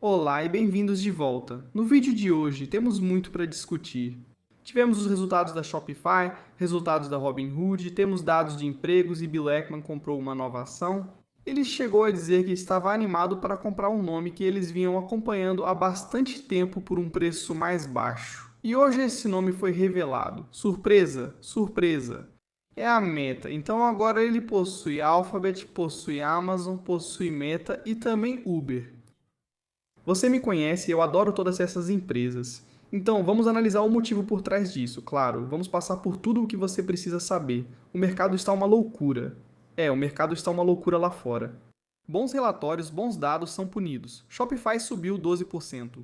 Olá e bem-vindos de volta. No vídeo de hoje temos muito para discutir. Tivemos os resultados da Shopify, resultados da Robinhood, temos dados de empregos e Bill Ackman comprou uma nova ação. Ele chegou a dizer que estava animado para comprar um nome que eles vinham acompanhando há bastante tempo por um preço mais baixo. E hoje esse nome foi revelado. Surpresa, surpresa. É a Meta. Então agora ele possui Alphabet, possui Amazon, possui Meta e também Uber. Você me conhece e eu adoro todas essas empresas. Então, vamos analisar o motivo por trás disso, claro. Vamos passar por tudo o que você precisa saber. O mercado está uma loucura. O mercado está uma loucura lá fora. Bons relatórios, bons dados são punidos. Shopify subiu 12%.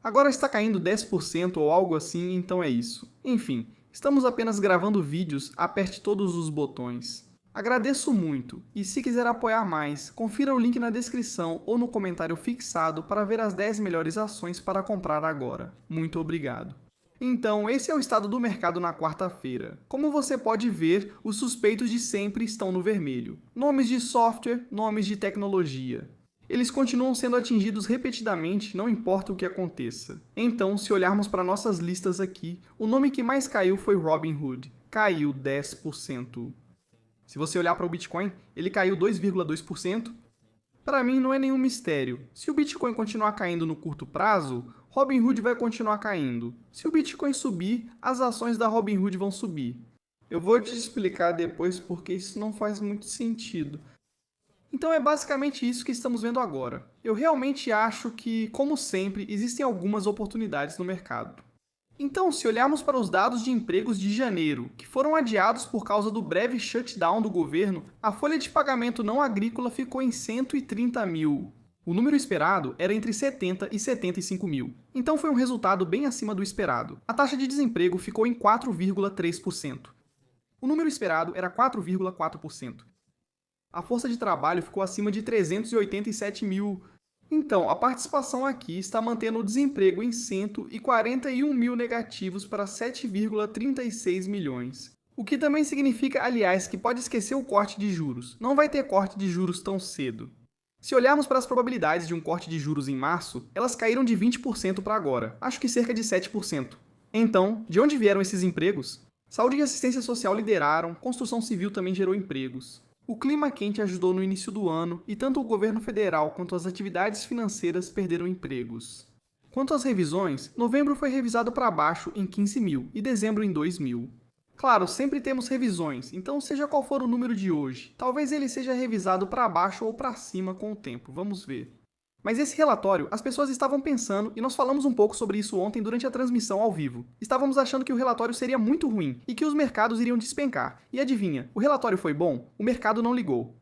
Agora está caindo 10% ou algo assim, então é isso. Enfim, estamos apenas gravando vídeos, aperte todos os botões. Agradeço muito, e se quiser apoiar mais, confira o link na descrição ou no comentário fixado para ver as 10 melhores ações para comprar agora. Muito obrigado. Então, esse é o estado do mercado na quarta-feira. Como você pode ver, os suspeitos de sempre estão no vermelho. Nomes de software, nomes de tecnologia. Eles continuam sendo atingidos repetidamente, não importa o que aconteça. Então, se olharmos para nossas listas aqui, o nome que mais caiu foi Robinhood. Caiu 10%. Se você olhar para o Bitcoin, ele caiu 2,2%. Para mim não é nenhum mistério. Se o Bitcoin continuar caindo no curto prazo, Robinhood vai continuar caindo. Se o Bitcoin subir, as ações da Robinhood vão subir. Eu vou te explicar depois porque isso não faz muito sentido. Então é basicamente isso que estamos vendo agora. Eu realmente acho que, como sempre, existem algumas oportunidades no mercado. Então, se olharmos para os dados de empregos de janeiro, que foram adiados por causa do breve shutdown do governo, a folha de pagamento não agrícola ficou em 130 mil. O número esperado era entre 70 e 75 mil, então foi um resultado bem acima do esperado. A taxa de desemprego ficou em 4,3%. O número esperado era 4,4%. A força de trabalho ficou acima de 387 mil. Então, a participação aqui está mantendo o desemprego em 141 mil negativos para 7,36 milhões. O que também significa, aliás, que pode esquecer o corte de juros. Não vai ter corte de juros tão cedo. Se olharmos para as probabilidades de um corte de juros em março, elas caíram de 20% para agora, acho que cerca de 7%. Então, de onde vieram esses empregos? Saúde e assistência social lideraram, construção civil também gerou empregos. O clima quente ajudou no início do ano e tanto o governo federal quanto as atividades financeiras perderam empregos. Quanto às revisões, novembro foi revisado para baixo em 15 mil e dezembro em 2 mil. Claro, sempre temos revisões, então seja qual for o número de hoje, talvez ele seja revisado para baixo ou para cima com o tempo, vamos ver. Mas esse relatório, as pessoas estavam pensando, e nós falamos um pouco sobre isso ontem durante a transmissão ao vivo. Estávamos achando que o relatório seria muito ruim e que os mercados iriam despencar. E adivinha, o relatório foi bom? O mercado não ligou.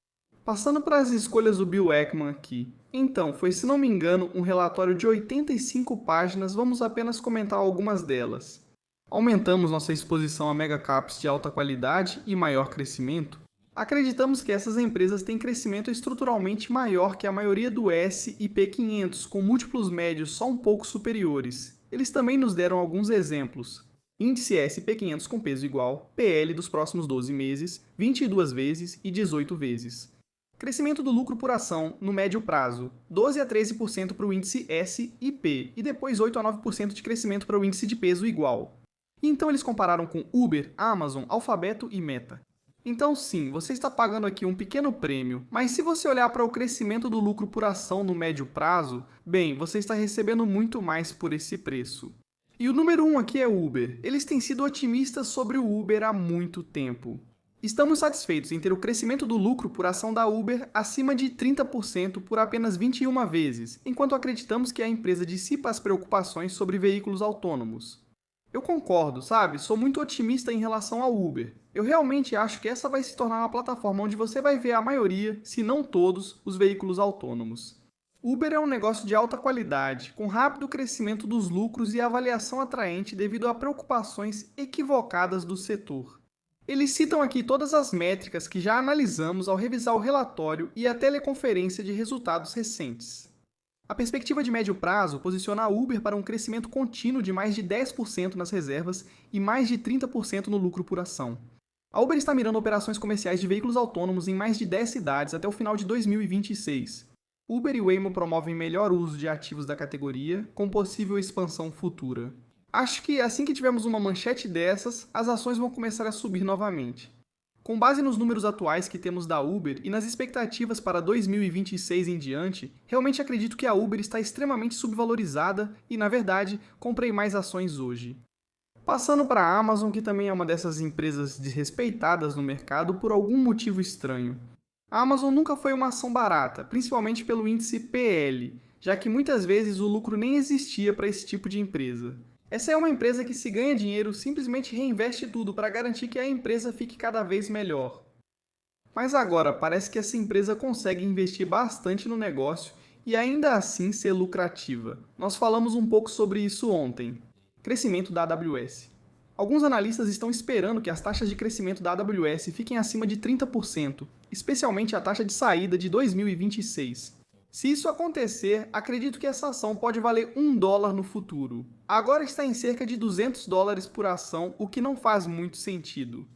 Passando para as escolhas do Bill Ackman aqui. Então, foi, se não me engano, um relatório de 85 páginas, vamos apenas comentar algumas delas. Aumentamos nossa exposição a megacaps de alta qualidade e maior crescimento. Acreditamos que essas empresas têm crescimento estruturalmente maior que a maioria do S&P 500, com múltiplos médios só um pouco superiores. Eles também nos deram alguns exemplos. Índice S&P 500 com peso igual, PL dos próximos 12 meses, 22 vezes e 18 vezes. Crescimento do lucro por ação no médio prazo, 12 a 13% para o índice S&P e depois 8 a 9% de crescimento para o índice de peso igual. E então eles compararam com Uber, Amazon, Alphabet e Meta. Então sim, você está pagando aqui um pequeno prêmio, mas se você olhar para o crescimento do lucro por ação no médio prazo, bem, você está recebendo muito mais por esse preço. E o número 1 aqui é Uber. Eles têm sido otimistas sobre o Uber há muito tempo. Estamos satisfeitos em ter o crescimento do lucro por ação da Uber acima de 30% por apenas 21 vezes, enquanto acreditamos que a empresa dissipa as preocupações sobre veículos autônomos. Eu concordo, sabe? Sou muito otimista em relação ao Uber. Eu realmente acho que essa vai se tornar uma plataforma onde você vai ver a maioria, se não todos, os veículos autônomos. Uber é um negócio de alta qualidade, com rápido crescimento dos lucros e avaliação atraente devido a preocupações equivocadas do setor. Eles citam aqui todas as métricas que já analisamos ao revisar o relatório e a teleconferência de resultados recentes. A perspectiva de médio prazo posiciona a Uber para um crescimento contínuo de mais de 10% nas reservas e mais de 30% no lucro por ação. A Uber está mirando operações comerciais de veículos autônomos em mais de 10 cidades até o final de 2026. Uber e Waymo promovem melhor uso de ativos da categoria, com possível expansão futura. Acho que assim que tivermos uma manchete dessas, as ações vão começar a subir novamente. Com base nos números atuais que temos da Uber e nas expectativas para 2026 em diante, realmente acredito que a Uber está extremamente subvalorizada e, na verdade, comprei mais ações hoje. Passando para a Amazon, que também é uma dessas empresas desrespeitadas no mercado por algum motivo estranho. A Amazon nunca foi uma ação barata, principalmente pelo índice PL, já que muitas vezes o lucro nem existia para esse tipo de empresa. Essa é uma empresa que, se ganha dinheiro, simplesmente reinveste tudo para garantir que a empresa fique cada vez melhor. Mas agora, parece que essa empresa consegue investir bastante no negócio e ainda assim ser lucrativa. Nós falamos um pouco sobre isso ontem. Crescimento da AWS. Alguns analistas estão esperando que as taxas de crescimento da AWS fiquem acima de 30%, especialmente a taxa de saída de 2026. Se isso acontecer, acredito que essa ação pode valer $1 no futuro. Agora está em cerca de $200 por ação, o que não faz muito sentido.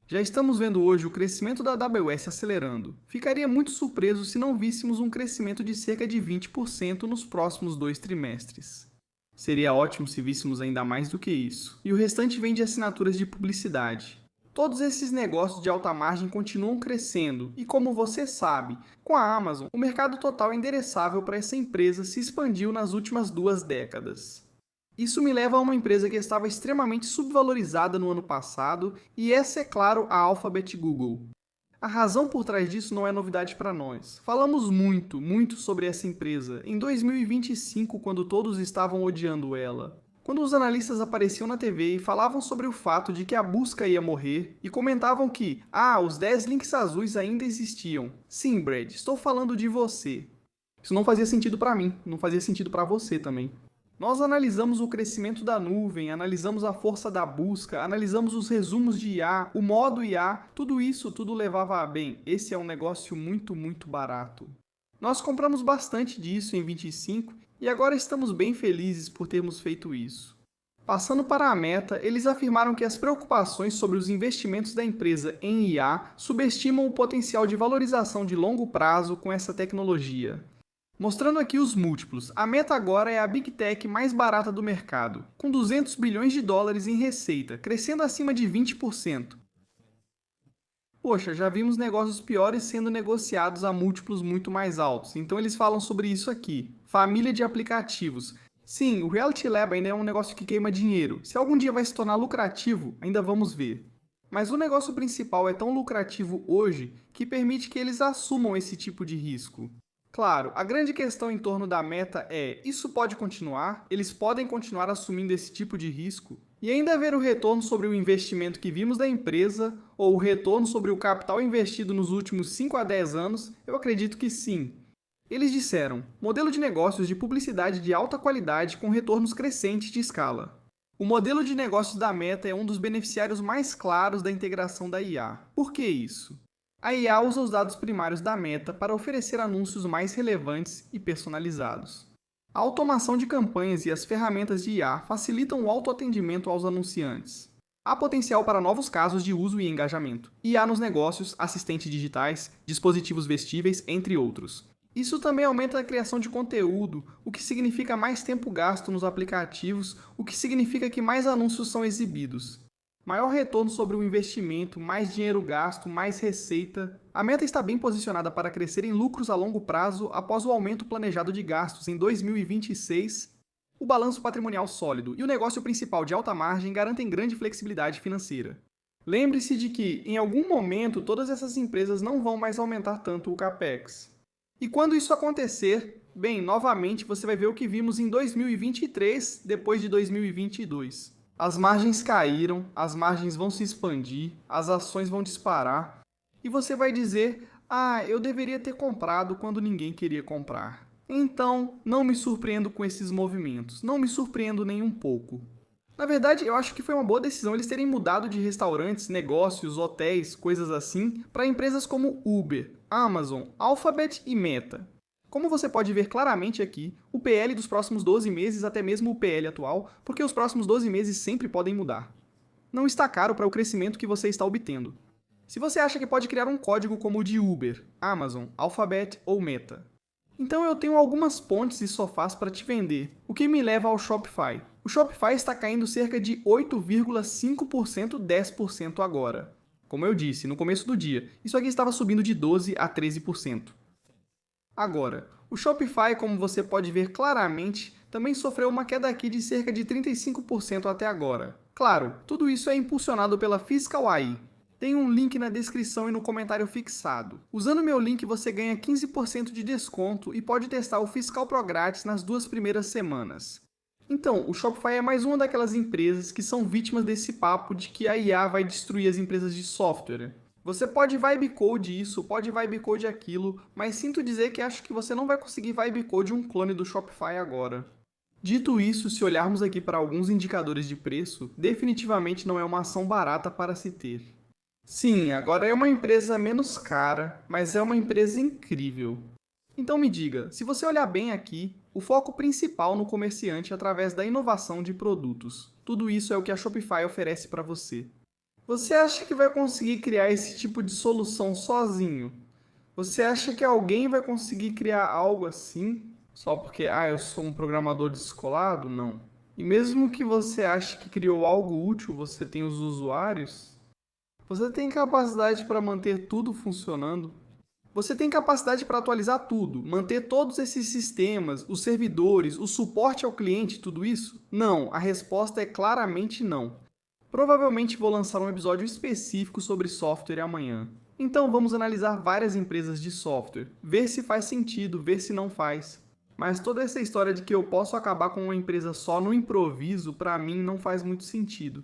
Já estamos vendo hoje o crescimento da AWS acelerando. Ficaria muito surpreso se não víssemos um crescimento de cerca de 20% nos próximos 2 trimestres. Seria ótimo se víssemos ainda mais do que isso. E o restante vem de assinaturas de publicidade. Todos esses negócios de alta margem continuam crescendo e, como você sabe, com a Amazon, o mercado total endereçável para essa empresa se expandiu nas últimas 2 décadas. Isso me leva a uma empresa que estava extremamente subvalorizada no ano passado, e essa é, claro, a Alphabet Google. A razão por trás disso não é novidade para nós. Falamos muito sobre essa empresa em 2025, quando todos estavam odiando ela. Quando os analistas apareciam na TV e falavam sobre o fato de que a busca ia morrer e comentavam que, os 10 links azuis ainda existiam. Sim, Brad, estou falando de você. Isso não fazia sentido para mim, não fazia sentido para você também. Nós analisamos o crescimento da nuvem, analisamos a força da busca, analisamos os resumos de IA, o modo IA, tudo levava a bem. Esse é um negócio muito barato. Nós compramos bastante disso em 25 e agora estamos bem felizes por termos feito isso. Passando para a Meta, eles afirmaram que as preocupações sobre os investimentos da empresa em IA subestimam o potencial de valorização de longo prazo com essa tecnologia. Mostrando aqui os múltiplos, a Meta agora é a Big Tech mais barata do mercado, com $200 bilhões em receita, crescendo acima de 20%. Poxa, já vimos negócios piores sendo negociados a múltiplos muito mais altos, então eles falam sobre isso aqui. Família de aplicativos. Sim, o Reality Lab ainda é um negócio que queima dinheiro. Se algum dia vai se tornar lucrativo, ainda vamos ver. Mas o negócio principal é tão lucrativo hoje que permite que eles assumam esse tipo de risco. Claro, a grande questão em torno da Meta é: isso pode continuar? Eles podem continuar assumindo esse tipo de risco? E ainda haver o retorno sobre o investimento que vimos da empresa, ou o retorno sobre o capital investido nos últimos 5 a 10 anos? Eu acredito que sim. Eles disseram: modelo de negócios de publicidade de alta qualidade com retornos crescentes de escala. O modelo de negócios da Meta é um dos beneficiários mais claros da integração da IA. Por que isso? A IA usa os dados primários da Meta para oferecer anúncios mais relevantes e personalizados. A automação de campanhas e as ferramentas de IA facilitam o autoatendimento aos anunciantes. Há potencial para novos casos de uso e engajamento. IA nos negócios, assistentes digitais, dispositivos vestíveis, entre outros. Isso também aumenta a criação de conteúdo, o que significa mais tempo gasto nos aplicativos, o que significa que mais anúncios são exibidos. Maior retorno sobre o investimento, mais dinheiro gasto, mais receita. A Meta está bem posicionada para crescer em lucros a longo prazo após o aumento planejado de gastos em 2026. O balanço patrimonial sólido e o negócio principal de alta margem garantem grande flexibilidade financeira. Lembre-se de que, em algum momento, todas essas empresas não vão mais aumentar tanto o capex. E quando isso acontecer, bem, novamente você vai ver o que vimos em 2023, depois de 2022. As margens caíram, as margens vão se expandir, as ações vão disparar, e você vai dizer: eu deveria ter comprado quando ninguém queria comprar. Então, não me surpreendo com esses movimentos, não me surpreendo nem um pouco. Na verdade, eu acho que foi uma boa decisão eles terem mudado de restaurantes, negócios, hotéis, coisas assim, para empresas como Uber, Amazon, Alphabet e Meta. Como você pode ver claramente aqui, o PL dos próximos 12 meses, até mesmo o PL atual, porque os próximos 12 meses sempre podem mudar. Não está caro para o crescimento que você está obtendo. Se você acha que pode criar um código como o de Uber, Amazon, Alphabet ou Meta, Então eu tenho algumas pontes e sofás para te vender, o que me leva ao Shopify. O Shopify está caindo cerca de 8,5%, 10% agora. Como eu disse, no começo do dia, isso aqui estava subindo de 12% a 13%. Agora, o Shopify, como você pode ver claramente, também sofreu uma queda aqui de cerca de 35% até agora. Claro, tudo isso é impulsionado pela Physical AI. Tem um link na descrição e no comentário fixado. Usando meu link você ganha 15% de desconto e pode testar o Fiscal Pro grátis nas 2 primeiras semanas. Então, o Shopify é mais uma daquelas empresas que são vítimas desse papo de que a IA vai destruir as empresas de software. Você pode vibe code isso, pode vibe code aquilo, mas sinto dizer que acho que você não vai conseguir vibe code um clone do Shopify agora. Dito isso, se olharmos aqui para alguns indicadores de preço, definitivamente não é uma ação barata para se ter. Sim, agora é uma empresa menos cara, mas é uma empresa incrível. Então me diga, se você olhar bem aqui, o foco principal no comerciante é através da inovação de produtos. Tudo isso é o que a Shopify oferece para você. Você acha que vai conseguir criar esse tipo de solução sozinho? Você acha que alguém vai conseguir criar algo assim só porque, eu sou um programador descolado? Não. E mesmo que você ache que criou algo útil, você tem os usuários? Você tem capacidade para manter tudo funcionando? Você tem capacidade para atualizar tudo, manter todos esses sistemas, os servidores, o suporte ao cliente, tudo isso? Não, a resposta é claramente não. Provavelmente vou lançar um episódio específico sobre software amanhã. Então vamos analisar várias empresas de software, ver se faz sentido, ver se não faz. Mas toda essa história de que eu posso acabar com uma empresa só no improviso, para mim não faz muito sentido.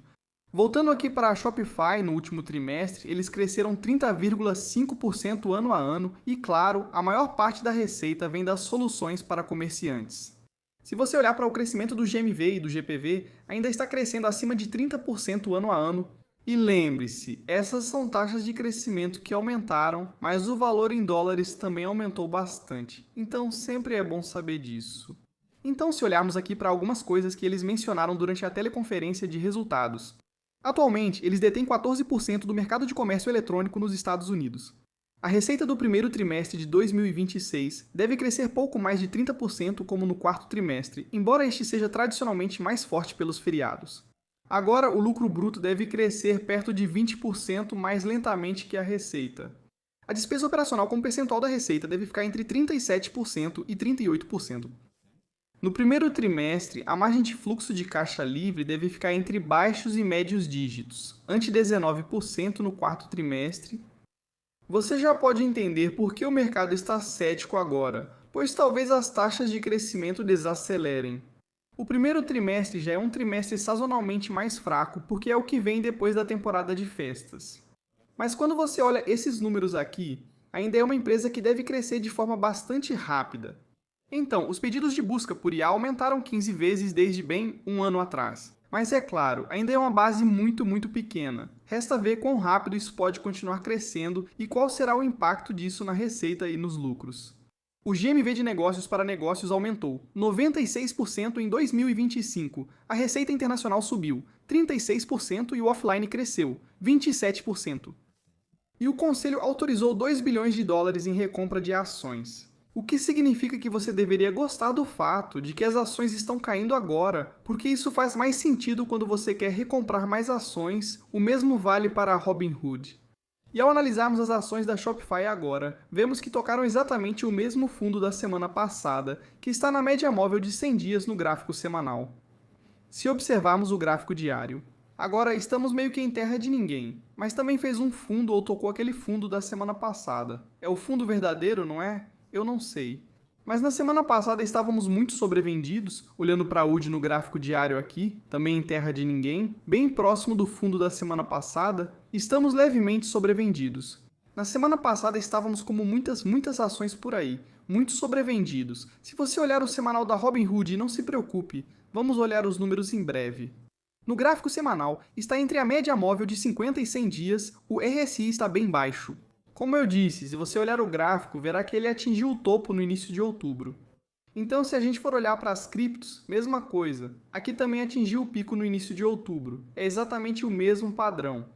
Voltando aqui para a Shopify, no último trimestre, eles cresceram 30,5% ano a ano e, claro, a maior parte da receita vem das soluções para comerciantes. Se você olhar para o crescimento do GMV e do GPV, ainda está crescendo acima de 30% ano a ano. E lembre-se, essas são taxas de crescimento que aumentaram, mas o valor em dólares também aumentou bastante. Então sempre é bom saber disso. Então se olharmos aqui para algumas coisas que eles mencionaram durante a teleconferência de resultados. Atualmente, eles detêm 14% do mercado de comércio eletrônico nos Estados Unidos. A receita do primeiro trimestre de 2026 deve crescer pouco mais de 30% como no quarto trimestre, embora este seja tradicionalmente mais forte pelos feriados. Agora, o lucro bruto deve crescer perto de 20% mais lentamente que a receita. A despesa operacional como percentual da receita deve ficar entre 37% e 38%. No primeiro trimestre, a margem de fluxo de caixa livre deve ficar entre baixos e médios dígitos, ante 19% no quarto trimestre. Você já pode entender por que o mercado está cético agora, pois talvez as taxas de crescimento desacelerem. O primeiro trimestre já é um trimestre sazonalmente mais fraco, porque é o que vem depois da temporada de festas. Mas quando você olha esses números aqui, ainda é uma empresa que deve crescer de forma bastante rápida. Então, os pedidos de busca por IA aumentaram 15 vezes desde bem um ano atrás. Mas é claro, ainda é uma base muito pequena. Resta ver quão rápido isso pode continuar crescendo e qual será o impacto disso na receita e nos lucros. O GMV de negócios para negócios aumentou 96% em 2025, a receita internacional subiu 36% e o offline cresceu 27%. E o conselho autorizou 2 bilhões de dólares em recompra de ações. O que significa que você deveria gostar do fato de que as ações estão caindo agora, porque isso faz mais sentido quando você quer recomprar mais ações, o mesmo vale para a Robinhood. E ao analisarmos as ações da Shopify agora, vemos que tocaram exatamente o mesmo fundo da semana passada, que está na média móvel de 100 dias no gráfico semanal. Se observarmos o gráfico diário, agora estamos meio que em terra de ninguém, mas também fez um fundo ou tocou aquele fundo da semana passada. É o fundo verdadeiro, não é? Eu não sei. Mas na semana passada estávamos muito sobrevendidos, olhando para a UD no gráfico diário aqui, também em terra de ninguém, bem próximo do fundo da semana passada, estamos levemente sobrevendidos. Na semana passada estávamos como muitas ações por aí, muito sobrevendidos. Se você olhar o semanal da Robinhood, não se preocupe, vamos olhar os números em breve. No gráfico semanal, está entre a média móvel de 50 e 100 dias, o RSI está bem baixo. Como eu disse, se você olhar o gráfico, verá que ele atingiu o topo no início de outubro. Então, se a gente for olhar para as criptos, mesma coisa. Aqui também atingiu o pico no início de outubro. É exatamente o mesmo padrão.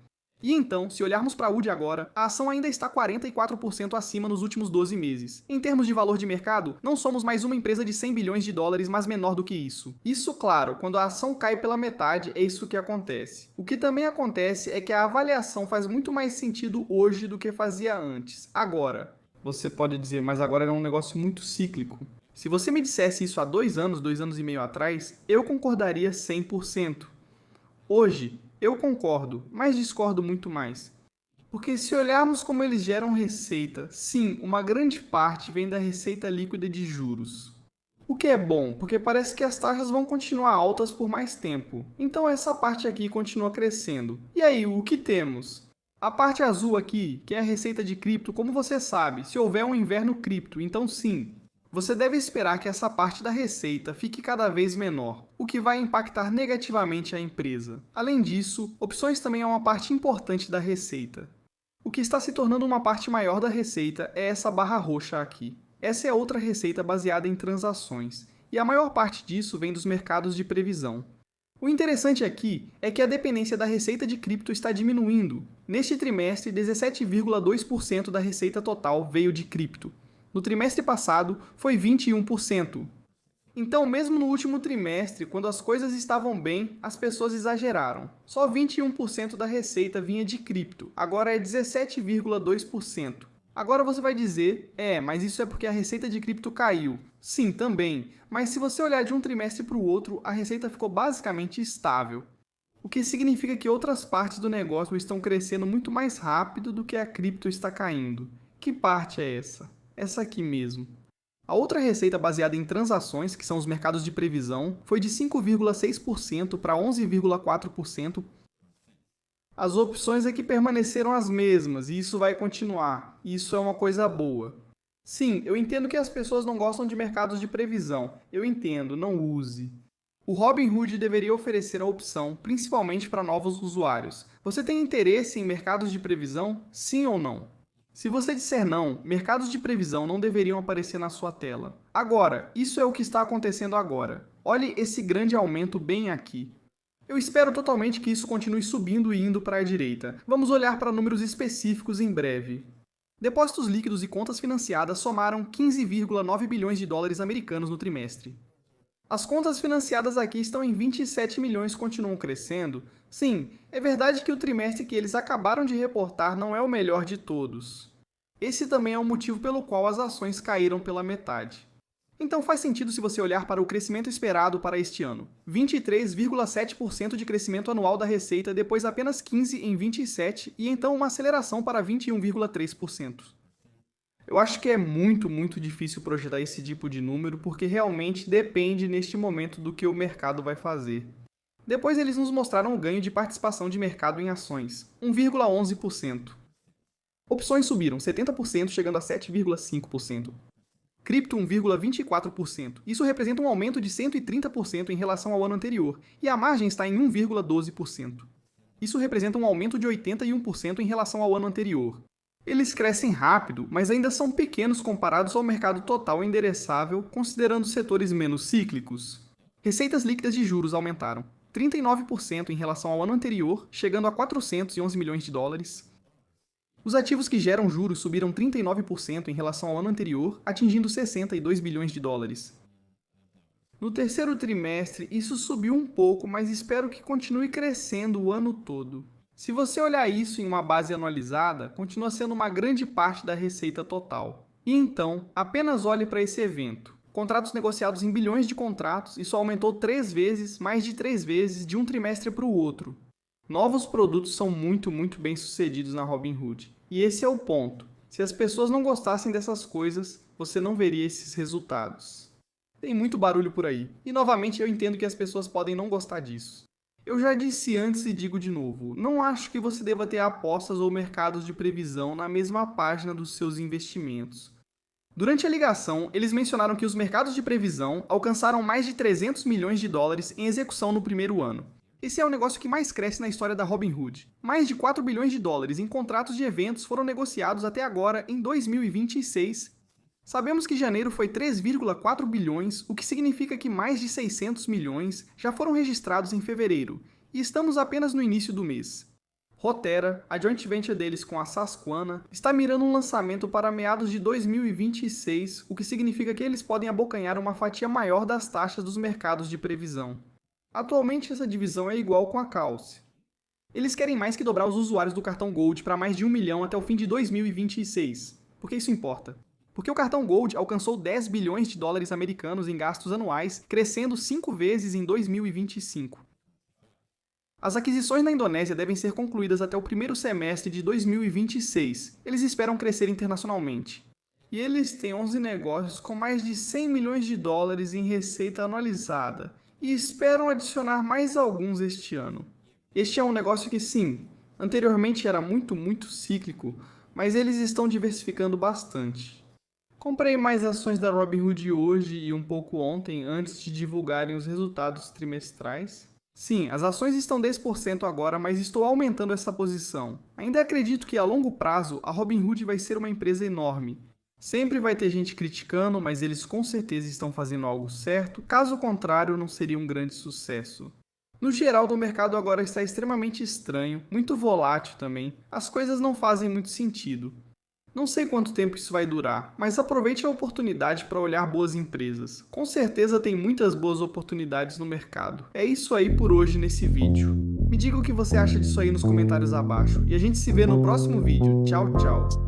E então, se olharmos para a UD agora, a ação ainda está 44% acima nos últimos 12 meses. Em termos de valor de mercado, não somos mais uma empresa de 100 bilhões de dólares, mas menor do que isso. Isso, claro, quando a ação cai pela metade, é isso que acontece. O que também acontece é que a avaliação faz muito mais sentido hoje do que fazia antes. Agora, você pode dizer, mas agora é um negócio muito cíclico. Se você me dissesse isso há 2 anos e meio atrás, eu concordaria 100%. Hoje, eu concordo, mas discordo muito mais. Porque se olharmos como eles geram receita, sim, uma grande parte vem da receita líquida de juros. O que é bom, porque parece que as taxas vão continuar altas por mais tempo. Então essa parte aqui continua crescendo. E aí, o que temos? A parte azul aqui, que é a receita de cripto, como você sabe, se houver um inverno cripto, então sim, você deve esperar que essa parte da receita fique cada vez menor, o que vai impactar negativamente a empresa. Além disso, opções também é uma parte importante da receita. O que está se tornando uma parte maior da receita é essa barra roxa aqui. Essa é outra receita baseada em transações, e a maior parte disso vem dos mercados de previsão. O interessante aqui é que a dependência da receita de cripto está diminuindo. Neste trimestre, 17,2% da receita total veio de cripto. No trimestre passado, foi 21%. Então, mesmo no último trimestre, quando as coisas estavam bem, as pessoas exageraram. Só 21% da receita vinha de cripto, agora é 17,2%. Agora você vai dizer, mas isso é porque a receita de cripto caiu. Sim, também, mas se você olhar de um trimestre para o outro, a receita ficou basicamente estável. O que significa que outras partes do negócio estão crescendo muito mais rápido do que a cripto está caindo. Que parte é essa? Essa aqui mesmo. A outra receita baseada em transações, que são os mercados de previsão, foi de 5,6% para 11,4%. As opções aqui permaneceram as mesmas, e isso vai continuar. Isso é uma coisa boa. Sim, eu entendo que as pessoas não gostam de mercados de previsão. Eu entendo, não use. O Robinhood deveria oferecer a opção, principalmente para novos usuários. Você tem interesse em mercados de previsão? Sim ou não? Se você disser não, mercados de previsão não deveriam aparecer na sua tela. Agora, isso é o que está acontecendo agora. Olhe esse grande aumento bem aqui. Eu espero totalmente que isso continue subindo e indo para a direita. Vamos olhar para números específicos em breve. Depósitos líquidos e contas financiadas somaram 15,9 bilhões de dólares americanos no trimestre. As contas financiadas aqui estão em 27 milhões e continuam crescendo. Sim, é verdade que o trimestre que eles acabaram de reportar não é o melhor de todos. Esse também é o motivo pelo qual as ações caíram pela metade. Então faz sentido se você olhar para o crescimento esperado para este ano. 23,7% de crescimento anual da receita, depois apenas 15% em 27% e então uma aceleração para 21,3%. Eu acho que é muito difícil projetar esse tipo de número porque realmente depende neste momento do que o mercado vai fazer. Depois eles nos mostraram o ganho de participação de mercado em ações, 1,11%. Opções subiram 70%, chegando a 7,5%. Cripto 1,24%. Isso representa um aumento de 130% em relação ao ano anterior, e a margem está em 1,12%. Isso representa um aumento de 81% em relação ao ano anterior. Eles crescem rápido, mas ainda são pequenos comparados ao mercado total endereçável, considerando setores menos cíclicos. Receitas líquidas de juros aumentaram 39% em relação ao ano anterior, chegando a 411 milhões de dólares. Os ativos que geram juros subiram 39% em relação ao ano anterior, atingindo 62 bilhões de dólares. No terceiro trimestre, isso subiu um pouco, mas espero que continue crescendo o ano todo. Se você olhar isso em uma base anualizada, continua sendo uma grande parte da receita total. E então, apenas olhe para esse evento. Contratos negociados em bilhões de contratos, isso aumentou 3 vezes, mais de 3 vezes, de um trimestre para o outro. Novos produtos são muito bem sucedidos na Robinhood. E esse é o ponto. Se as pessoas não gostassem dessas coisas, você não veria esses resultados. Tem muito barulho por aí. E novamente eu entendo que as pessoas podem não gostar disso. Eu já disse antes e digo de novo, não acho que você deva ter apostas ou mercados de previsão na mesma página dos seus investimentos. Durante a ligação, eles mencionaram que os mercados de previsão alcançaram mais de 300 milhões de dólares em execução no primeiro ano. Esse é o negócio que mais cresce na história da Robinhood. Mais de 4 bilhões de dólares em contratos de eventos foram negociados até agora em 2026. Sabemos que janeiro foi 3,4 bilhões, o que significa que mais de 600 milhões já foram registrados em fevereiro, e estamos apenas no início do mês. Rotera, a joint venture deles com a Susquehanna, está mirando um lançamento para meados de 2026, o que significa que eles podem abocanhar uma fatia maior das taxas dos mercados de previsão. Atualmente essa divisão é igual com a Calce. Eles querem mais que dobrar os usuários do cartão Gold para mais de 1 milhão até o fim de 2026. Por que isso importa? Porque o cartão Gold alcançou 10 bilhões de dólares americanos em gastos anuais, crescendo 5 vezes em 2025. As aquisições na Indonésia devem ser concluídas até o primeiro semestre de 2026. Eles esperam crescer internacionalmente. E eles têm 11 negócios com mais de 100 milhões de dólares em receita anualizada, e esperam adicionar mais alguns este ano. Este é um negócio que sim, anteriormente era muito cíclico, mas eles estão diversificando bastante. Comprei mais ações da Robinhood hoje e um pouco ontem, antes de divulgarem os resultados trimestrais. Sim, as ações estão 10% agora, mas estou aumentando essa posição. Ainda acredito que a longo prazo a Robinhood vai ser uma empresa enorme. Sempre vai ter gente criticando, mas eles com certeza estão fazendo algo certo, caso contrário não seria um grande sucesso. No geral, o mercado agora está extremamente estranho, muito volátil também, as coisas não fazem muito sentido. Não sei quanto tempo isso vai durar, mas aproveite a oportunidade para olhar boas empresas. Com certeza tem muitas boas oportunidades no mercado. É isso aí por hoje nesse vídeo. Me diga o que você acha disso aí nos comentários abaixo, e a gente se vê no próximo vídeo. Tchau, tchau!